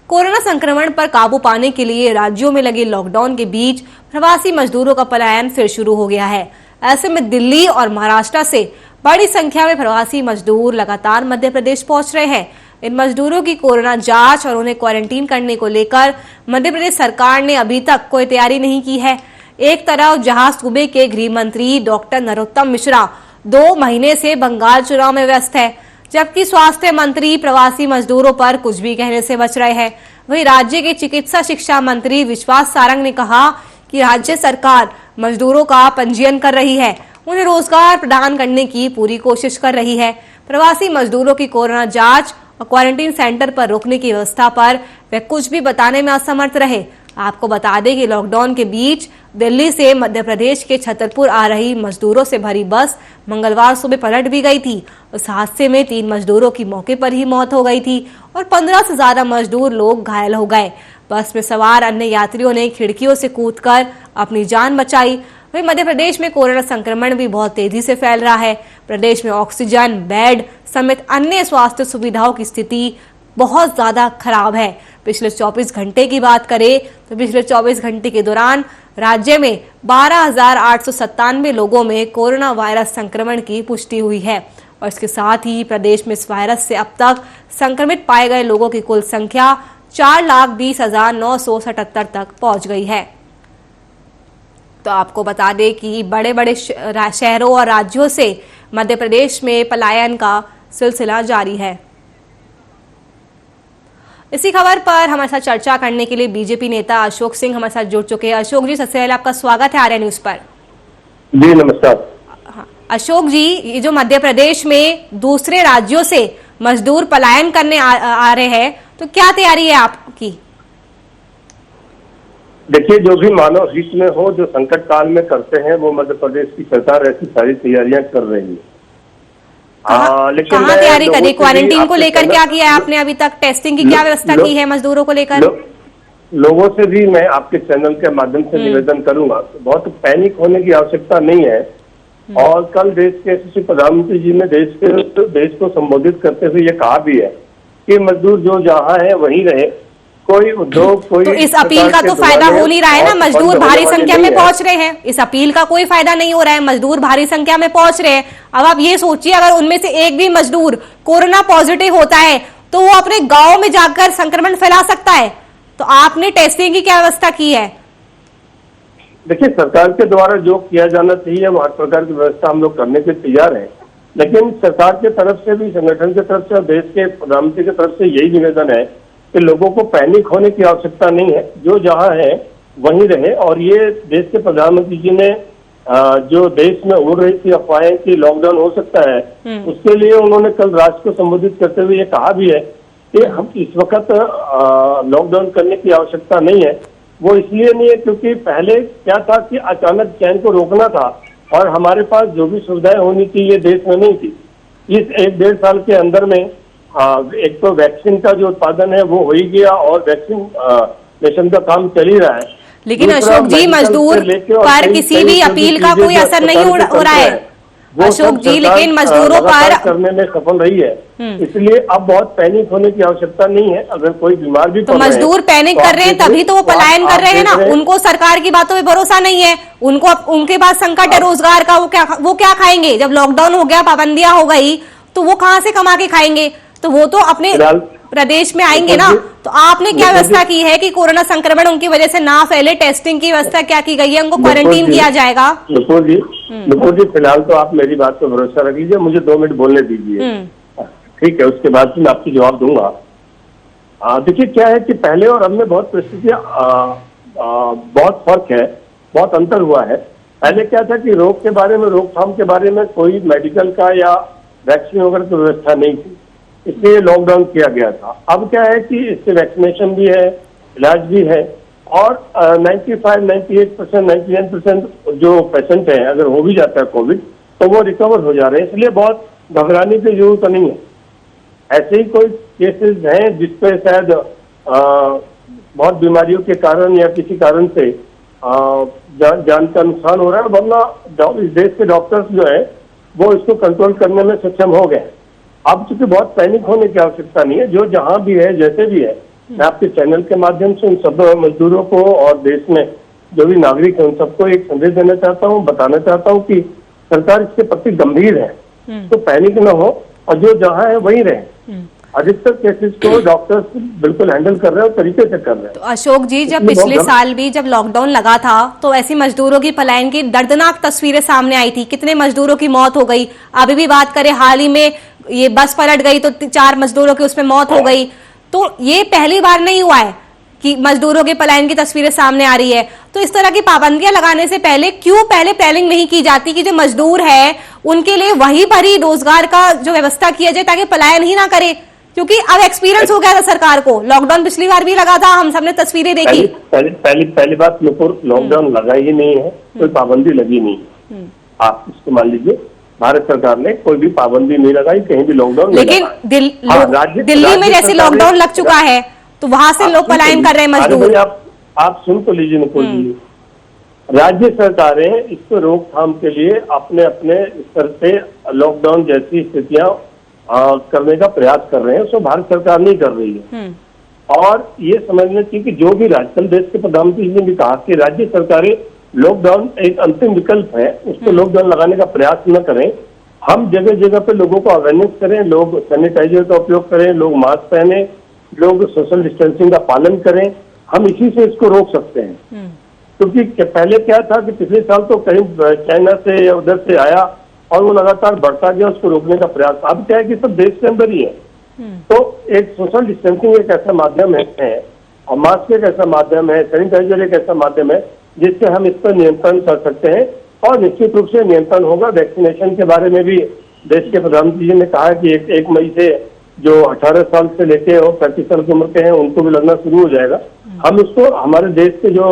Corona संक्रमण पर काबू पाने के लिए राज्यों में लगे लॉकडाउन के बीच प्रवासी मजदूरों का पलायन फिर शुरू हो गया है। ऐसे में दिल्ली और महाराष्ट्र से बड़ी संख्या में प्रवासी मजदूर लगातार मध्य प्रदेश पहुंच रहे हैं। इन मजदूरों की कोरोना जांच और उन्हें क्वारंटीन करने को लेकर मध्य प्रदेश सरकार ने अभी तक कोई तैयारी नहीं की है। एक तरफ जहां सूबे के गृह मंत्री डॉक्टर नरोत्तम मिश्रा 2 महीने से बंगाल चुनाव में व्यस्त है, जबकि स्वास्थ्य मंत्री प्रवासी मजदूरों पर कुछ भी कहने से बच रहे हैं। वहीं राज्य के चिकित्सा शिक्षा मंत्री विश्वास सारंग ने कहा कि राज्य सरकार मजदूरों का पंजीयन कर रही है, उन्हें रोजगार प्रदान करने की पूरी कोशिश कर रही है। प्रवासी मजदूरों की कोरोना जांच और क्वारंटीन सेंटर पर रोकने की व्यवस्था पर वे कुछ भी बताने में असमर्थ रहे। आपको बता दें कि लॉकडाउन के बीच दिल्ली से मध्य प्रदेश के छतरपुर आ रही मजदूरों से भरी बस मंगलवार सुबह पलट भी गई थी। उस हादसे में 3 मजदूरों की मौके पर ही मौत हो गई थी और 15 से ज्यादा मजदूर लोग घायल हो गए। बस में सवार अन्य यात्रियों ने खिड़कियों से कूदकर अपनी जान बचाई। वहीं मध्य प्रदेश में कोरोना संक्रमण भी बहुत तेजी से फैल रहा है। प्रदेश में ऑक्सीजन, बेड समेत अन्य स्वास्थ्य सुविधाओं की स्थिति बहुत ज्यादा खराब है। पिछले 24 घंटे की बात करें तो पिछले 24 घंटे के दौरान राज्य में 12,897 लोगों में कोरोना वायरस संक्रमण की पुष्टि हुई है और इसके साथ ही प्रदेश में इस वायरस से अब तक संक्रमित पाए गए लोगों की कुल संख्या 4,20,977 तक पहुंच गई है। तो आपको बता दें कि बड़े बड़े शहरों और राज्यों से मध्य प्रदेश में पलायन का सिलसिला जारी है। इसी खबर पर हमारे साथ चर्चा करने के लिए बीजेपी नेता अशोक सिंह हमारे साथ जुड़ चुके हैं। अशोक जी, सबसे पहले आपका स्वागत है आर्या न्यूज पर। जी नमस्कार। हाँ, अशोक जी, ये जो मध्य प्रदेश में दूसरे राज्यों से मजदूर पलायन करने आ रहे हैं, तो क्या तैयारी है आपकी? देखिए, जो भी मानव हित में हो, जो संकट काल में करते हैं, वो मध्य प्रदेश की सरकार ऐसी सारी तैयारियां कर रही है। लेकिन कहाँ तैयारी करी? क्वारंटीन को लेकर क्या किया है आपने अभी तक? टेस्टिंग की क्या व्यवस्था की है मजदूरों को लेकर? लोगों से भी मैं आपके चैनल के माध्यम से निवेदन करूंगा, बहुत पैनिक होने की आवश्यकता नहीं है। और कल देश के यशस्वी प्रधानमंत्री जी ने देश को संबोधित करते हुए ये कहा भी है कि मजदूर जो जहाँ है वहीं रहे, कोई उद्योग कोई तो इस अपील का तो फायदा हो नहीं रहा है ना। मजदूर भारी संख्या में पहुंच रहे हैं, इस अपील का कोई फायदा नहीं हो रहा है। मजदूर भारी संख्या में पहुंच रहे हैं। अब आप ये सोचिए, अगर उनमें से एक भी मजदूर कोरोना पॉजिटिव होता है तो वो अपने गांव में जाकर संक्रमण फैला सकता है। तो आपने टेस्टिंग की क्या व्यवस्था की है? देखिए, सरकार के द्वारा जो किया जाना चाहिए वो हर प्रकार की व्यवस्था हम लोग करने के तैयार हैं, लेकिन सरकार की तरफ से भी, संगठन की तरफ से और देश के प्रधानमंत्री की तरफ से यही निवेदन है कि लोगों को पैनिक होने की आवश्यकता नहीं है, जो जहां है वहीं रहे। और ये देश के प्रधानमंत्री जी ने जो देश में उड़ रही थी अफवाहें कि लॉकडाउन हो सकता है, उसके लिए उन्होंने कल राष्ट्र को संबोधित करते हुए ये कहा भी है कि हम इस वक्त लॉकडाउन करने की आवश्यकता नहीं है। वो इसलिए नहीं है क्योंकि पहले क्या था कि अचानक चैन को रोकना था और हमारे पास जो भी सुविधाएं होनी थी ये देश में नहीं थी। इस 1-1.5 साल के अंदर में एक तो वैक्सीन का जो उत्पादन है वो हो ही गया और वैक्सीनेशन का काम चल ही रहा है। लेकिन अशोक जी, मजदूर पर किसी भी अपील का कोई असर नहीं हो रहा है अशोक जी, लेकिन मजदूरों पर करने में सफल रही है। इसलिए अब बहुत पैनिक होने की आवश्यकता नहीं है। अगर कोई बीमार भी तो मजदूर पैनिक कर रहे हैं तभी तो वो पलायन कर रहे हैं ना। उनको सरकार की बातों पे भरोसा नहीं है, उनको उनके पास संकट है रोजगार का। वो क्या खाएंगे? जब लॉकडाउन हो गया, पाबंदियां हो गई, तो वो कहाँ से कमा के खाएंगे? तो वो तो अपने प्रदेश में आएंगे ना। तो आपने क्या व्यवस्था की है कि कोरोना संक्रमण उनकी वजह से ना फैले? टेस्टिंग की व्यवस्था क्या की गई है? उनको क्वारंटीन किया जाएगा? नुपुर जी, फिलहाल तो आप मेरी बात पर भरोसा रख लीजिए, मुझे 2 मिनट बोलने दीजिए, ठीक है? उसके बाद मैं आपको जवाब दूंगा। देखिए, क्या है कि पहले और अब में बहुत परिस्थितियां बहुत फर्क है, बहुत अंतर हुआ है। पहले क्या था कि रोग के बारे में, रोकथाम के बारे में कोई मेडिकल का या वैक्सीन वगैरह की व्यवस्था नहीं थी, इसलिए लॉकडाउन किया गया था। अब क्या है कि इससे वैक्सीनेशन भी है, इलाज भी है और 95, 98%, 99% जो पेशेंट हैं, अगर हो भी जाता है कोविड तो वो रिकवर हो जा रहे हैं। इसलिए बहुत घबराने की जरूरत नहीं है। ऐसे ही कोई केसेस हैं जिसपे शायद बहुत बीमारियों के कारण या किसी कारण से जान का नुकसान हो रहा है, वरना इस देश के डॉक्टर्स जो है वो इसको कंट्रोल करने में सक्षम हो गए। अब चूंकि बहुत पैनिक होने की आवश्यकता नहीं है, जो जहां भी है, जैसे भी है, मैं आपके चैनल के माध्यम से उन सब मजदूरों को और देश में जो भी नागरिक है उन सबको एक संदेश देना चाहता हूँ, बताना चाहता हूँ कि सरकार इसके प्रति गंभीर है, तो पैनिक न हो और जो जहाँ है वहीं रहे। अधिकतर केसेस को डॉक्टर्स बिल्कुल हैंडल कर रहे हैं और तरीके से कर रहे हैं। तो अशोक जी, जब पिछले साल भी जब लॉकडाउन लगा था तो ऐसी मजदूरों की पलायन की दर्दनाक तस्वीरें सामने आई थी, कितने मजदूरों की मौत हो गई। अभी भी बात करें, हाल ही में ये बस पलट गई तो 4 मजदूरों की उसमें मौत हो गई। तो ये पहली बार नहीं हुआ है कि मजदूरों के पलायन की तस्वीरें सामने आ रही है। तो इस तरह की पाबंदियां लगाने से पहले क्यों पहले प्लानिंग नहीं की जाती कि जो मजदूर है उनके लिए वही भरी रोजगार का जो व्यवस्था किया जाए ताकि पलायन ही ना करे। क्योंकि अब एक्सपीरियंस हो गया था सरकार को, लॉकडाउन पिछली बार भी लगा था, हम सबने तस्वीरें देखी। पहली बात, लॉकडाउन लगा ही नहीं है, कोई पाबंदी लगी नहीं है। आप इसको मान लीजिए, भारत सरकार ने कोई भी पाबंदी नहीं लगाई, कहीं भी लॉकडाउन। लेकिन दिल्ली में जैसे लॉकडाउन लग चुका है तो वहां से लोग पलायन कर रहे हैं मजदूर। आप सुन तो लीजिए नुपुर जी, राज्य सरकारें इसको रोकथाम के लिए अपने अपने स्तर से लॉकडाउन जैसी स्थितियां करने का प्रयास कर रहे हैं, उसको भारत सरकार नहीं कर रही है। और ये समझना चाहिए कि जो भी कल देश के प्रधानमंत्री ने भी कहा कि राज्य सरकारें लॉकडाउन एक अंतिम विकल्प है, उसको लॉकडाउन लगाने का प्रयास न करें। हम जगह जगह पे लोगों को अवेयरनेस करें, लोग सैनिटाइजर का उपयोग करें, लोग मास्क पहने, लोग सोशल डिस्टेंसिंग का पालन करें। हम इसी से इसको रोक सकते हैं। क्योंकि पहले क्या था कि पिछले साल तो कहीं चाइना से या उधर से आया और वो लगातार बढ़ता गया, उसको रोकने का प्रयास। अब क्या है कि सब देश के अंदर ही है। तो एक सोशल डिस्टेंसिंग एक ऐसा माध्यम है और मास्क एक ऐसा माध्यम है, सैनिटाइजर एक ऐसा माध्यम है जिससे हम इस पर नियंत्रण कर सकते हैं। और निश्चित रूप से नियंत्रण होगा। वैक्सीनेशन के बारे में भी देश के प्रधानमंत्री जी ने कहा कि 1 मई से जो 18 साल से लेके और 35 साल की उम्र के हैं उनको भी लगना शुरू हो जाएगा। हम इसको हमारे देश के जो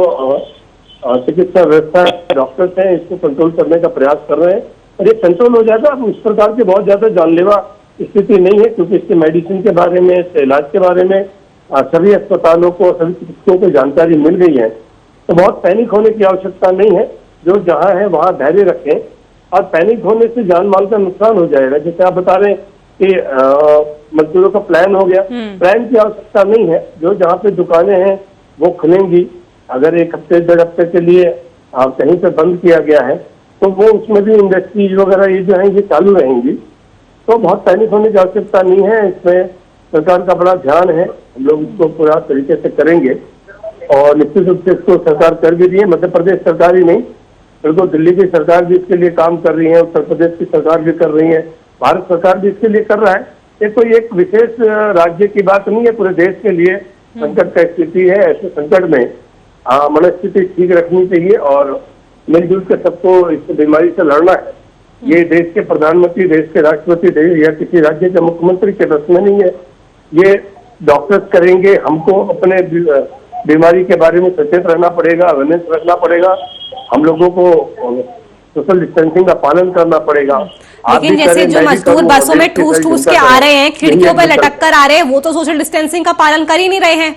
चिकित्सा व्यवस्था डॉक्टर्स हैं इसको कंट्रोल करने का प्रयास कर रहे हैं और ये कंट्रोल हो जाएगा। अब उस प्रकार की बहुत ज्यादा जानलेवा स्थिति नहीं है, क्योंकि इसके मेडिसिन के बारे में, इसके इलाज के बारे में सभी अस्पतालों को, सभी चिकित्सकों को जानकारी मिल गई है। तो बहुत पैनिक होने की आवश्यकता नहीं है। जो जहां है वहां धैर्य रखें और पैनिक होने से जान माल का नुकसान हो जाएगा। जैसे आप बता रहे हैं कि मजदूरों का प्लान हो गया, प्लान की आवश्यकता नहीं है। जो जहाँ पे दुकानें हैं वो खुलेंगी। अगर 1 हफ्ते 1.5 हफ्ते के लिए कहीं पे बंद किया गया है तो वो उसमें भी इंडस्ट्रीज वगैरह ये जो है ये चालू रहेंगी। तो बहुत पैनिक होने की आवश्यकता नहीं है। इसमें सरकार का बड़ा ध्यान है, हम लोग इसको पूरा तरीके से करेंगे और निश्चित रूप से इसको सरकार कर भी रही है। मध्य प्रदेश सरकार ही नहीं, बिल्कुल दिल्ली की सरकार भी इसके लिए काम कर रही है, उत्तर प्रदेश की सरकार भी कर रही है, भारत सरकार भी इसके लिए कर रहा है। ये कोई एक विशेष राज्य की बात नहीं है, पूरे देश के लिए संकट का स्थिति है। ऐसे संकट में मनस्थिति ठीक रखनी चाहिए और मिलजुल के सबको इस बीमारी से लड़ना है। ये देश के प्रधानमंत्री, देश के राष्ट्रपति या किसी राज्य के मुख्यमंत्री के बस में नहीं है। ये डॉक्टर्स करेंगे। हमको अपने बीमारी के बारे में सचेत रहना पड़ेगा, अवेयरनेस रखना पड़ेगा। हम लोगों को सोशल डिस्टेंसिंग का पालन करना पड़ेगा। लेकिन जैसे जो मजदूर बसों में ठूस ठूस के आ रहे हैं, खिड़कियों पर लटक कर आ रहे हैं, वो तो सोशल डिस्टेंसिंग का पालन कर ही नहीं रहे हैं।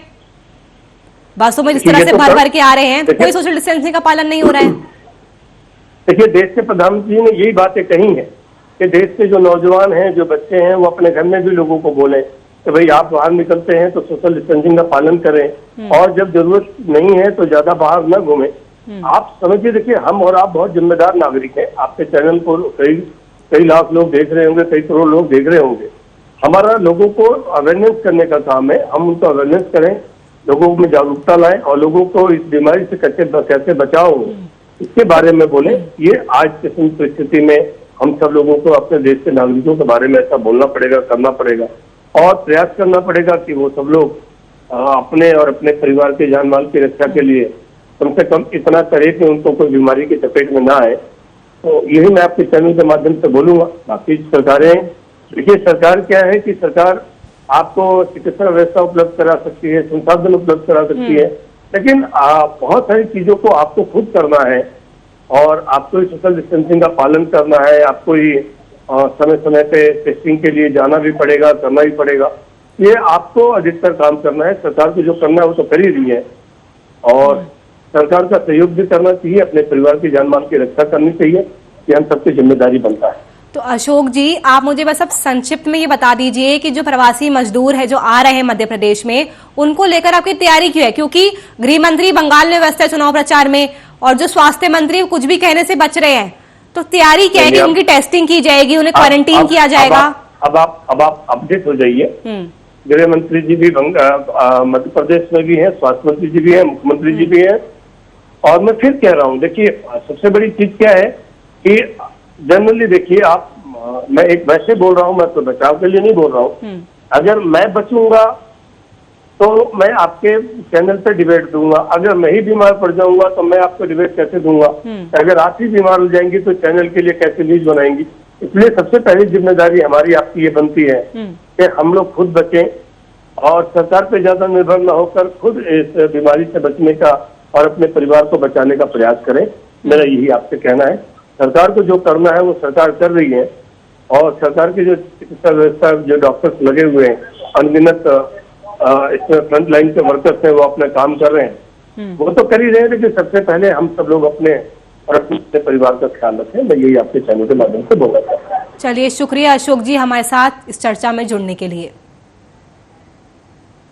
बसों में जिस तरह से भर भर के आ रहे हैं, कोई सोशल डिस्टेंसिंग का पालन नहीं हो रहा है। देखिए, देश के प्रधानमंत्री जी ने यही बातें कही है कि देश के जो नौजवान हैं, जो बच्चे हैं, वो अपने घर में भी लोगों को बोले कि भाई आप बाहर निकलते हैं तो सोशल डिस्टेंसिंग का पालन करें और जब जरूरत नहीं है तो ज्यादा बाहर न घूमें। आप समझिए, देखिए हम और आप बहुत जिम्मेदार नागरिक हैं। आपके चैनल को कई लाख लोग देख रहे होंगे, कई करोड़ लोग देख रहे होंगे। हमारा लोगों को अवेयरनेस करने का काम है। हम उनको अवेयरनेस करें, लोगों में जागरूकता लाएं और लोगों को इस बीमारी से कैसे बचाव हो इसके बारे में बोले। ये आज की परिस्थिति में हम सब लोगों को अपने देश के नागरिकों के बारे में ऐसा बोलना पड़ेगा, करना पड़ेगा और प्रयास करना पड़ेगा कि वो सब लोग अपने और अपने परिवार के जान माल की रक्षा के लिए कम से कम इतना करे कि उनको कोई बीमारी की चपेट में ना आए। तो यही मैं आपके चैनल के माध्यम से बोलूंगा। बाकी सरकारें, देखिए सरकार क्या है कि सरकार आपको चिकित्सा व्यवस्था उपलब्ध करा सकती है, संसाधन उपलब्ध करा सकती है, लेकिन बहुत सारी चीजों को आपको खुद करना है और आपको ही सोशल डिस्टेंसिंग का पालन करना है। आपको ही समय समय पे टेस्टिंग के लिए जाना भी पड़ेगा, करना ही पड़ेगा। ये आपको अधिकतर काम करना है। सरकार को जो करना है वो तो कर ही रही है और सरकार का सहयोग भी करना चाहिए, अपने परिवार की जान माल की रक्षा करनी चाहिए। ये हम सबकी जिम्मेदारी बनता है। तो अशोक जी, आप मुझे बस अब संक्षिप्त में ये बता दीजिए कि जो प्रवासी मजदूर है जो आ रहे हैं मध्य प्रदेश में, उनको लेकर आपकी तैयारी क्यों है? क्योंकि गृह मंत्री बंगाल में व्यस्त है चुनाव प्रचार में, और जो स्वास्थ्य मंत्री कुछ भी कहने से बच रहे हैं, तो तैयारी क्या है कि उनकी टेस्टिंग की जाएगी, उन्हें क्वारंटीन किया जाएगा? अब आप अपडेट हो जाइए। गृह मंत्री जी भी मध्य प्रदेश में भी है, स्वास्थ्य मंत्री जी भी है, मुख्यमंत्री जी भी है। और मैं फिर कह रहा हूँ, देखिए सबसे बड़ी चीज क्या है कि जनरली देखिए आप, मैं एक वैसे बोल रहा हूँ, मैं तो बचाव के लिए नहीं बोल रहा हूँ। अगर मैं बचूंगा तो मैं आपके चैनल पे डिबेट दूंगा, अगर मैं ही बीमार पड़ जाऊंगा तो मैं आपको डिबेट कैसे दूंगा? अगर आप ही बीमार हो जाएंगी तो चैनल के लिए कैसे न्यूज बनाएंगी? इसलिए सबसे पहली जिम्मेदारी हमारी आपकी ये बनती है कि हम लोग खुद बचें और सरकार पे ज्यादा निर्भर न होकर खुद इस बीमारी से बचने का और अपने परिवार को बचाने का प्रयास करें। मेरा यही आपसे कहना है। सरकार को जो करना है वो सरकार कर रही है, और सरकार की जो चिकित्सा व्यवस्था, जो डॉक्टर्स लगे हुए हैं, अनगिनत इसमें फ्रंट लाइन के वर्कर्स हैं, वो अपना काम कर रहे हैं, वो तो कर ही रहे हैं। लेकिन सबसे पहले हम सब लोग अपने और अपने परिवार का ख्याल रखें। मैं यही आपके चैनल के माध्यम से बोलना चाहता हूँ। चलिए, शुक्रिया अशोक जी हमारे साथ इस चर्चा में जुड़ने के लिए।